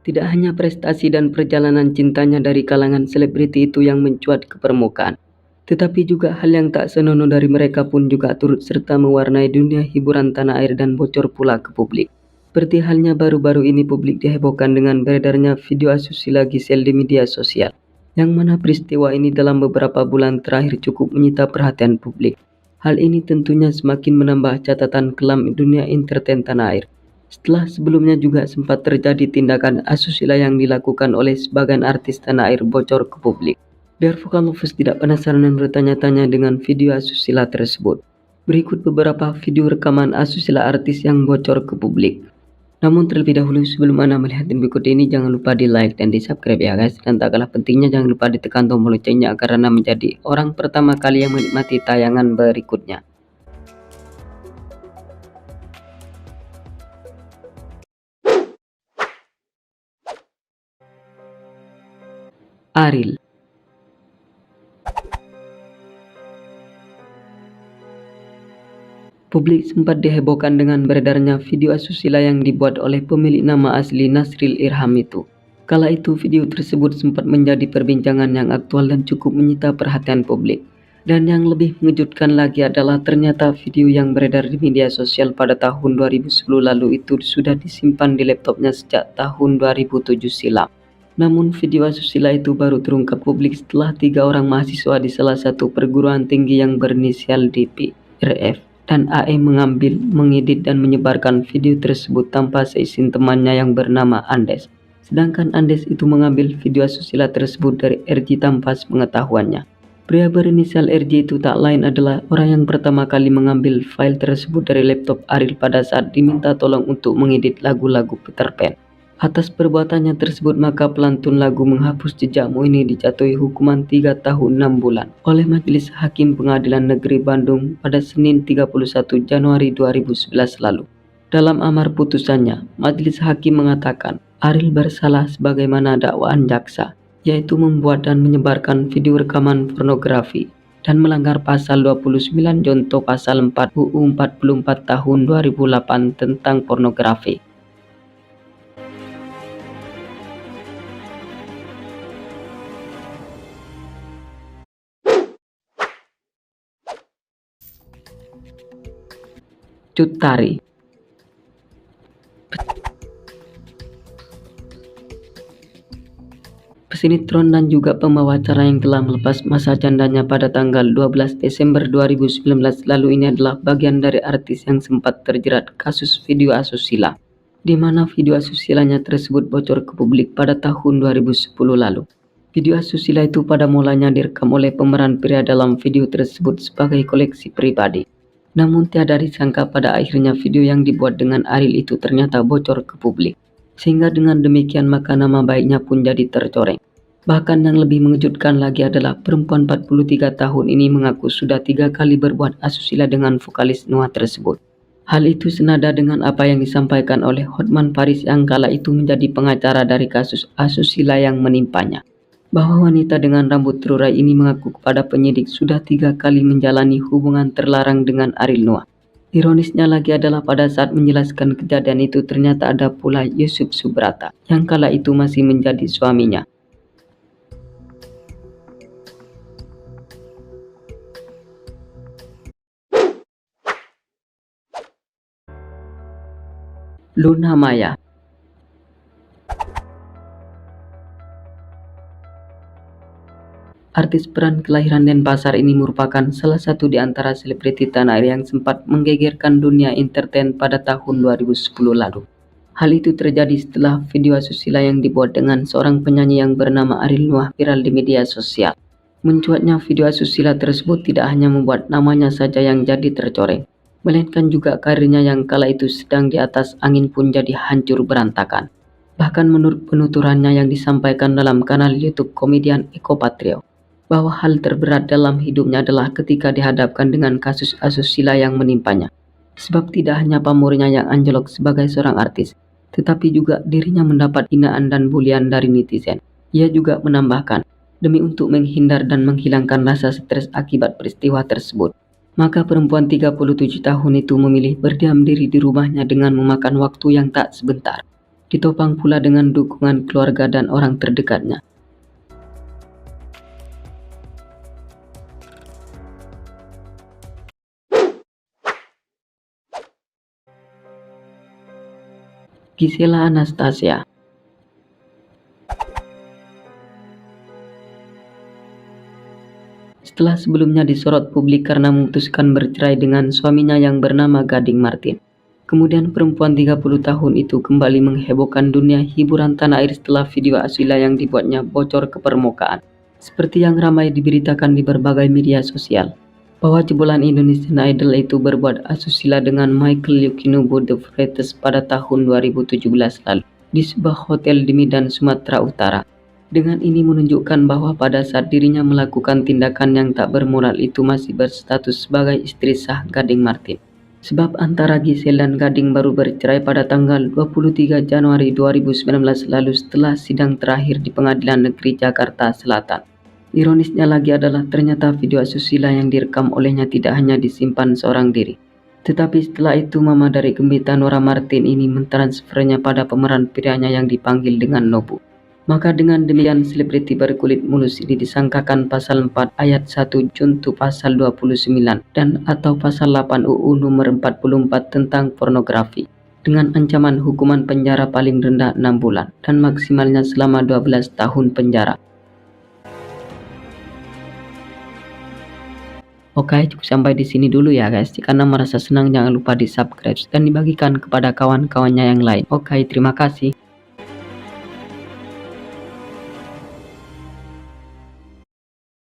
Tidak hanya prestasi dan perjalanan cintanya dari kalangan selebriti itu yang mencuat ke permukaan, tetapi juga hal yang tak senonoh dari mereka pun juga turut serta mewarnai dunia hiburan tanah air dan bocor pula ke publik. Seperti halnya baru-baru ini publik dihebohkan dengan beredarnya video asusila Giselle di media sosial, yang mana peristiwa ini dalam beberapa bulan terakhir cukup menyita perhatian publik. Hal ini tentunya semakin menambah catatan kelam dunia entertain tanah air. Setelah sebelumnya juga sempat terjadi tindakan asusila yang dilakukan oleh sebagian artis tanah air bocor ke publik. Biar vokal lovers tidak penasaran dan bertanya-tanya dengan video asusila tersebut, berikut beberapa video rekaman asusila artis yang bocor ke publik. Namun terlebih dahulu sebelum Anda melihat yang berikut ini, jangan lupa di like dan di subscribe ya guys. Dan tak kalah pentingnya jangan lupa ditekan tombol loncengnya agar Anda menjadi orang pertama kali yang menikmati tayangan berikutnya. Ariel. Publik sempat dihebohkan dengan beredarnya video asusila yang dibuat oleh pemilik nama asli Nasril Irham itu. Kala itu video tersebut sempat menjadi perbincangan yang aktual dan cukup menyita perhatian publik. Dan yang lebih mengejutkan lagi adalah ternyata video yang beredar di media sosial pada tahun 2010 lalu itu sudah disimpan di laptopnya sejak tahun 2007 silam. Namun video asusila itu baru terungkap publik setelah 3 orang mahasiswa di salah satu perguruan tinggi yang berinisial DP, RF, dan AE mengambil, mengedit dan menyebarkan video tersebut tanpa seizin temannya yang bernama Andes. Sedangkan Andes itu mengambil video asusila tersebut dari RJ tanpa sepengetahuannya. Pria berinisial RJ itu tak lain adalah orang yang pertama kali mengambil file tersebut dari laptop Ariel pada saat diminta tolong untuk mengedit lagu-lagu Peter Pan. Atas perbuatannya tersebut maka pelantun lagu Menghapus Jejakmu ini dijatuhi hukuman 3 tahun 6 bulan oleh Majelis Hakim Pengadilan Negeri Bandung pada Senin 31 Januari 2011 lalu. Dalam amar putusannya, Majelis Hakim mengatakan Ariel bersalah sebagaimana dakwaan jaksa, yaitu membuat dan menyebarkan video rekaman pornografi dan melanggar pasal 29 contoh pasal 4 UU 44 tahun 2008 tentang pornografi. Cut Tari. Pesinetron dan juga pembawa acara yang telah melepas masa jandanya pada tanggal 12 Desember 2019 lalu ini adalah bagian dari artis yang sempat terjerat kasus video asusila, di mana video asusilanya tersebut bocor ke publik pada tahun 2010 lalu. Video asusila itu pada mulanya direkam oleh pemeran pria dalam video tersebut sebagai koleksi pribadi. Namun tiada disangka pada akhirnya video yang dibuat dengan Ariel itu ternyata bocor ke publik. Sehingga dengan demikian maka nama baiknya pun jadi tercoreng. Bahkan yang lebih mengejutkan lagi adalah perempuan 43 tahun ini mengaku sudah 3 kali berbuat asusila dengan vokalis Noah tersebut. Hal itu senada dengan apa yang disampaikan oleh Hotman Paris yang kala itu menjadi pengacara dari kasus asusila yang menimpanya. Bahwa wanita dengan rambut terurai ini mengaku kepada penyidik sudah 3 kali menjalani hubungan terlarang dengan Ariel Noah. Ironisnya lagi adalah pada saat menjelaskan kejadian itu ternyata ada pula Yusuf Subrata yang kala itu masih menjadi suaminya. Luna Maya. Artis peran kelahiran Denpasar ini merupakan salah satu di antara selebriti tanah air yang sempat menggegerkan dunia entertain pada tahun 2010 lalu. Hal itu terjadi setelah video asusila yang dibuat dengan seorang penyanyi yang bernama Ariel Noah viral di media sosial. Mencuatnya video asusila tersebut tidak hanya membuat namanya saja yang jadi tercoreng, melainkan juga karirnya yang kala itu sedang di atas angin pun jadi hancur berantakan. Bahkan menurut penuturannya yang disampaikan dalam kanal YouTube komedian Eko Patrio, bahwa hal terberat dalam hidupnya adalah ketika dihadapkan dengan kasus asusila yang menimpanya. Sebab tidak hanya pamornya yang anjlok sebagai seorang artis, tetapi juga dirinya mendapat hinaan dan bulian dari netizen. Ia juga menambahkan, demi untuk menghindar dan menghilangkan rasa stres akibat peristiwa tersebut, maka perempuan 37 tahun itu memilih berdiam diri di rumahnya dengan memakan waktu yang tak sebentar. ditopang pula dengan dukungan keluarga dan orang terdekatnya. Gisela Anastasia. Setelah sebelumnya disorot publik karena memutuskan bercerai dengan suaminya yang bernama Gading Martin, kemudian perempuan 30 tahun itu kembali menghebohkan dunia hiburan tanah air setelah video asusila yang dibuatnya bocor ke permukaan. Seperti yang ramai diberitakan di berbagai media sosial, bahwa jebolan Indonesian Idol itu berbuat asusila dengan Michael Youkinobu The Freitas pada tahun 2017 lalu di sebuah hotel di Medan, Sumatera Utara. Dengan ini menunjukkan bahwa pada saat dirinya melakukan tindakan yang tak bermoral itu masih berstatus sebagai istri sah Gading Martin. Sebab antara Gisel dan Gading baru bercerai pada tanggal 23 Januari 2019 lalu setelah sidang terakhir di Pengadilan Negeri Jakarta Selatan. Ironisnya lagi adalah ternyata video asusila yang direkam olehnya tidak hanya disimpan seorang diri, tetapi setelah itu mama dari Gembita Nora Martin ini mentransfernya pada pemeran prianya yang dipanggil dengan Nobu. Maka dengan demikian selebriti berkulit mulus ini disangkakan pasal 4 ayat 1 junto pasal 29 dan atau pasal 8 UU nomor 44 tentang pornografi dengan ancaman hukuman penjara paling rendah 6 bulan dan maksimalnya selama 12 tahun penjara. Oke, cukup sampai di sini dulu ya guys. Jika Anda merasa senang jangan lupa di subscribe dan dibagikan kepada kawan-kawannya yang lain. Oke, terima kasih.